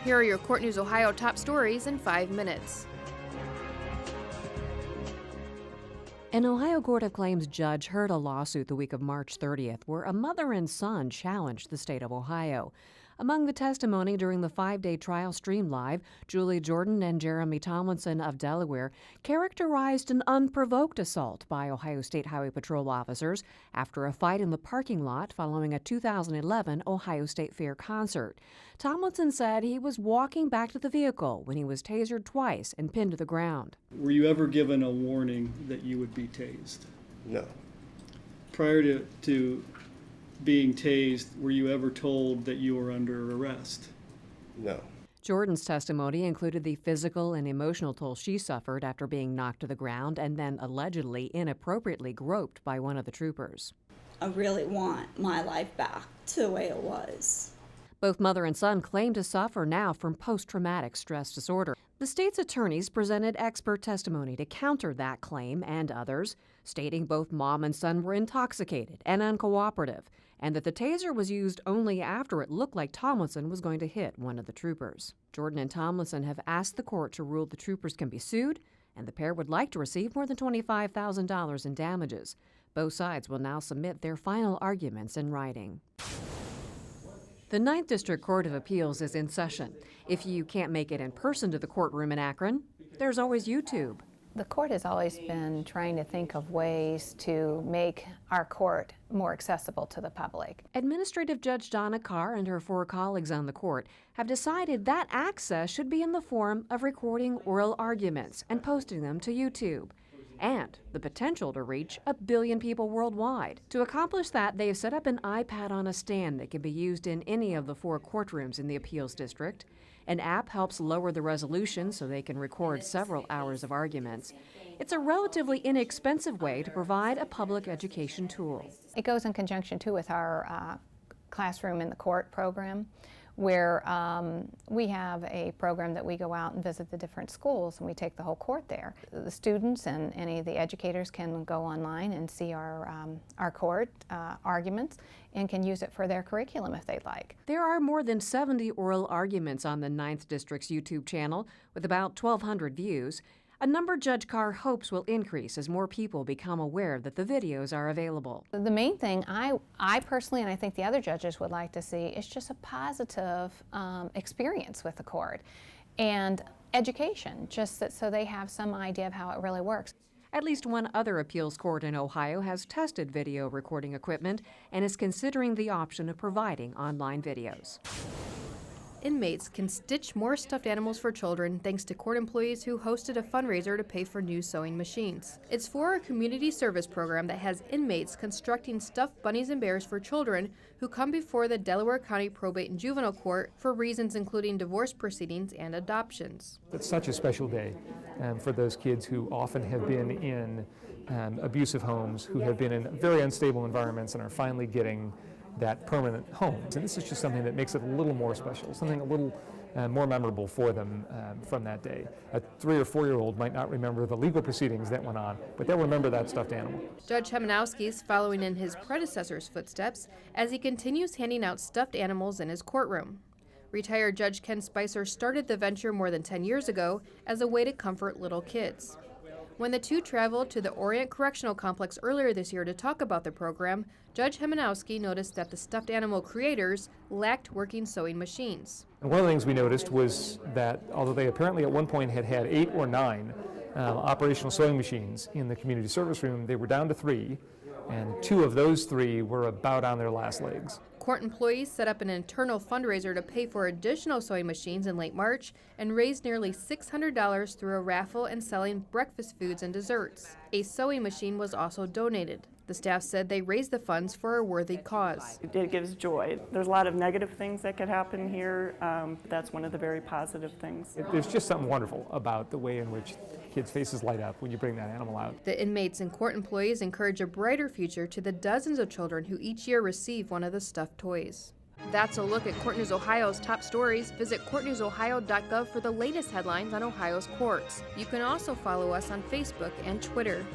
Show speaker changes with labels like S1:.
S1: Here are your Court News Ohio top stories in 5 minutes.
S2: An Ohio Court of Claims judge heard a lawsuit the week of March 30th where a mother and son challenged the state of Ohio. Among the testimony during the 5-day trial streamed live, Julie Jordan and Jeremy Tomlinson of Delaware characterized an unprovoked assault by Ohio State Highway Patrol officers after a fight in the parking lot following a 2011 Ohio State Fair concert. Tomlinson said he was walking back to the vehicle when he was tasered twice and pinned to the ground.
S3: Were you ever given a warning that you would be tased?
S4: No.
S3: Prior to being tased, were you ever told that you were under arrest?
S4: No.
S2: Jordan's testimony included the physical and emotional toll she suffered after being knocked to the ground and then allegedly inappropriately groped by one of the troopers.
S5: I really want my life back to the way it was.
S2: Both mother and son claim to suffer now from post-traumatic stress disorder. The state's attorneys presented expert testimony to counter that claim and others, stating both mom and son were intoxicated and uncooperative, and that the taser was used only after it looked like Tomlinson was going to hit one of the troopers. Jordan and Tomlinson have asked the court to rule the troopers can be sued, and the pair would like to receive more than $25,000 in damages. Both sides will now submit their final arguments in writing. The 9th District Court of Appeals is in session. If you can't make it in person to the courtroom in Akron, there's always YouTube.
S6: The court has always been trying to think of ways to make our court more accessible to the public.
S2: Administrative Judge Donna Carr and her 4 colleagues on the court have decided that access should be in the form of recording oral arguments and posting them to YouTube, and the potential to reach 1 billion people worldwide. To accomplish that, they have set up an iPad on a stand that can be used in any of the 4 courtrooms in the appeals district. An app helps lower the resolution so they can record several hours of arguments. It's a relatively inexpensive way to provide a public education tool.
S6: It goes in conjunction too with our Classroom in the Court program, where we have a program that we go out and visit the different schools and we take the whole court there. The students and any of the educators can go online and see our court arguments and can use it for their curriculum if they'd like.
S2: There are more than 70 oral arguments on the 9th District's YouTube channel with about 1,200 views, a number Judge Carr hopes will increase as more people become aware that the videos are available.
S6: The main thing I personally, and I think the other judges would like to see, is just a positive experience with the court and education, just so they have some idea of how it really works.
S2: At least one other appeals court in Ohio has tested video recording equipment and is considering the option of providing online videos.
S1: Inmates can stitch more stuffed animals for children thanks to court employees who hosted a fundraiser to pay for new sewing machines. It's for a community service program that has inmates constructing stuffed bunnies and bears for children who come before the Delaware County Probate and Juvenile Court for reasons including divorce proceedings and adoptions.
S7: It's such a special day for those kids who often have been in abusive homes, who have been in very unstable environments and are finally getting that permanent home. And this is just something that makes it a little more special, something a little more memorable for them from that day. A 3 or 4-year-old might not remember the legal proceedings that went on, but they'll remember that stuffed animal.
S1: Judge Hemanowski is following in his predecessor's footsteps as he continues handing out stuffed animals in his courtroom. Retired Judge Ken Spicer started the venture more than 10 years ago as a way to comfort little kids. When the two traveled to the Orient Correctional Complex earlier this year to talk about the program, Judge Hemanowski noticed that the stuffed animal creators lacked working sewing machines.
S7: And one of the things we noticed was that although they apparently at one point had 8 or 9 operational sewing machines in the community service room, they were down to 3, and 2 of those 3 were about on their last legs.
S1: Court employees set up an internal fundraiser to pay for additional sewing machines in late March and raised nearly $600 through a raffle and selling breakfast foods and desserts. A sewing machine was also donated. The staff said they raised the funds for a worthy cause.
S8: It gives joy. There's a lot of negative things that could happen here. That's one of the very positive things.
S7: There's just something wonderful about the way in which kids' faces light up when you bring that animal out.
S1: The inmates and court employees encourage a brighter future to the dozens of children who each year receive one of the stuffed toys. That's a look at Court News Ohio's top stories. Visit courtnewsohio.gov for the latest headlines on Ohio's courts. You can also follow us on Facebook and Twitter.